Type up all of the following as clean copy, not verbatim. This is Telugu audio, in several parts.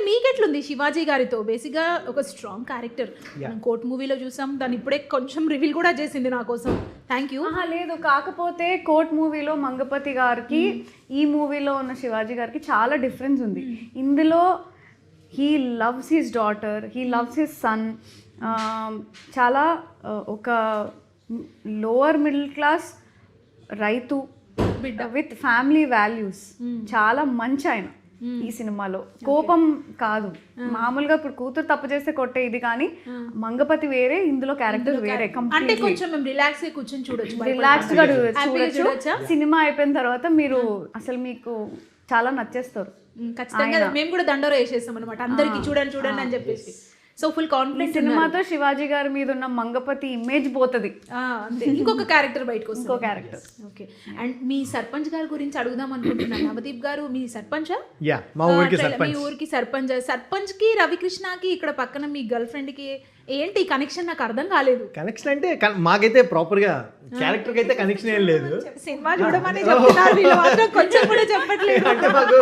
మీకెట్లుంది శివాజీ గారితో? బేసిక్గా ఒక స్ట్రాంగ్ క్యారెక్టర్, మనం కోర్ట్ మూవీలో చూసాం, దాన్ని ఇప్పుడే కొంచెం రివీల్ కూడా చేసింది నా కోసం. Thank you. లేదు, కాకపోతే కోర్ట్ మూవీలో మంగపతి గారికి ఈ మూవీలో ఉన్న శివాజీ గారికి చాలా డిఫరెన్స్ ఉంది. ఇందులో he loves his daughter, he loves his son. చాలా ఒక లోవర్ మిడిల్ క్లాస్ రైతు బిడ్డ విత్ ఫ్యామిలీ వాల్యూస్. చాలా మంచి ఆయన ఈ సినిమాలో. కోపం కాదు, మామూలుగా ఇప్పుడు కూతురు తప్పు చేస్తే కొట్టే ఇది, కానీ మంగపతి వేరే, ఇందులో క్యారెక్టర్ వేరే. అంటే కొంచెం మేము రిలాక్స్ గా కూర్చొని చూడొచ్చు, రిలాక్స్ గా చూడొచ్చు. సినిమా అయిపోయిన తర్వాత మీరు అసలు మీకు చాలా నచ్చేస్తారు. ఖచ్చితంగా మేము కూడా దండోరా వేసేస్తాం అనమాట అందరికి, చూడండి చూడండి అని చెప్పేసి. So full confidence. సినిమాతో శివాజీ గారి మీద ఉన్న మంగపతి ఇమేజ్ పోతుంది. ఇంకొక క్యారెక్టర్ బయటకు వస్తుంది. ఇంకో క్యారెక్టర్. ఓకే. అండ్ మీ సర్పంచ్ గారి గురించి అడుగుదాం అనుకుంటున్నాను. నవదీప్ గారు మీ సర్పంచా? మా ఊరికి మీ ఊరికి సర్పంచ్. సర్పంచ్ కి రవికృష్ణకి ఇక్కడ పక్కన మీ గర్ల్ ఫ్రెండ్ కి ఏంటి కనెక్షన్? నాకు అర్థం కాలేదు. కనెక్షన్ అంటే మాకైతే ప్రాపర్ గా క్యారెక్టర్ కి అయితే కనెక్షన్ ఏం లేదు. సినిమా చూడమని చెప్తున్నారు, వీళ్ళు మాత్రం కొంచెం కూడా చెప్పట్లేదు. అంటే మాకు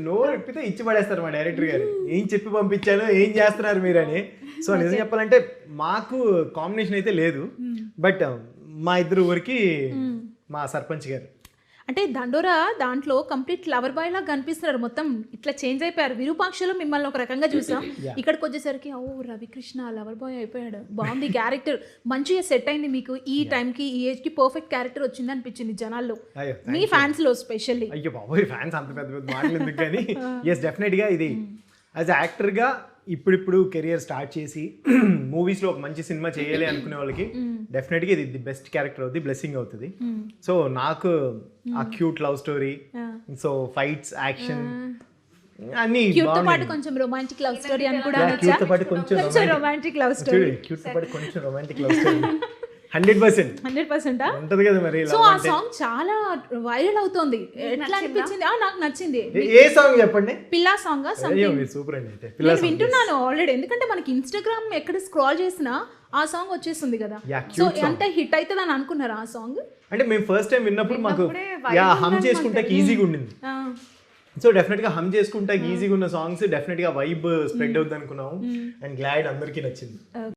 నోరు ఎప్పితే ఇచ్చి పడేస్తారు మా డైరెక్టర్ గారు, ఏం చెప్పి పంపించాను, ఏం చేస్తున్నారు మీరని. సో నిజం చెప్పాలంటే మాకు కాంబినేషన్ అయితే లేదు, బట్ మా ఇద్దరు ఊరికి మా సర్పంచ్ గారు అంటే దండోరా దాంట్లో కంప్లీట్ లవర్ బాయ్ లాగా కనిపిస్తున్నారు. మొత్తం ఇట్లా చేంజ్ అయిపోయారు. విరూపాక్షలో మిమ్మల్ని ఒక రకంగా చూసాం, ఇక్కడికి వచ్చేసరికి ఓ రవికృష్ణ లవర్ బాయ్ అయిపోయాడు. బాగుంది క్యారెక్టర్, మంచిగా సెట్ అయింది మీకు. ఈ టైంకి ఈ ఏజ్కి పర్ఫెక్ట్ క్యారెక్టర్ వచ్చింది అనిపించింది జనాల్లో, మీ ఫ్యాన్స్ లో స్పెషల్లీ. అయ్యో బాబోయ్, ఫ్యాన్స్ అంత పెద్ద పెద్ద మాటలు ఎందుకు కానీ ఎస్ డెఫినెట్గా ఇది యాజ్ యాక్టర్గా ఇప్పుడిప్పుడు కెరియర్ స్టార్ట్ చేసి మూవీస్లో ఒక మంచి సినిమా చేయాలి అనుకునే వాళ్ళకి డెఫినెట్గా ఇది ది బెస్ట్ క్యారెక్టర్ అవుతుంది, బ్లెస్సింగ్ అవుతుంది. సో నాకు ఆ cute love story, so fights, action అన్ని పాటు కొంచెం రొమాంటిక్ లవ్ స్టోరీ అని కూడా కొంచెం రొమాంటిక్ లవ్ స్టోరీ, క్యూట్ పాటు కొంచెం రొమాంటిక్ లవ్ స్టోరీ 100% ఉంటది కదా మరి. సో ఆ సాంగ్ చాలా వైరల్ అవుతోంది, ఎట్లా అనిపించింది? నాకు నచ్చింది. ఏ సాంగ్ చెప్పండి? పిల్లా సాంగ్. సూపర్ అండి. అయితే నేను వింటున్నాను ఆల్రెడీ, ఎందుకంటే మనకి ఇన్స్టాగ్రామ్ ఎక్కడ స్క్రాల్ చేసినా ఆ సాంగ్ వచ్చేస్తుంది కదా. సో అంటే హిట్ అవుతుంది అని అనుకున్నారా ఆ సాంగ్? అంటే మేము ఫస్ట్ టైం విన్నప్పుడు మాకు హమ్ చేసుకుంటే ఈజీగా ఉండింది. సో డెఫినెట్ గా హమ్ చేసుకుంటా ఈజీగా ఉన్న సాంగ్స్ డెఫినెట్ గా వైబ్ స్ప్రెడ్ అవుతుంది అనుకున్నాము, అండ్ గ్లాడ్ అందరికీ నచ్చింది.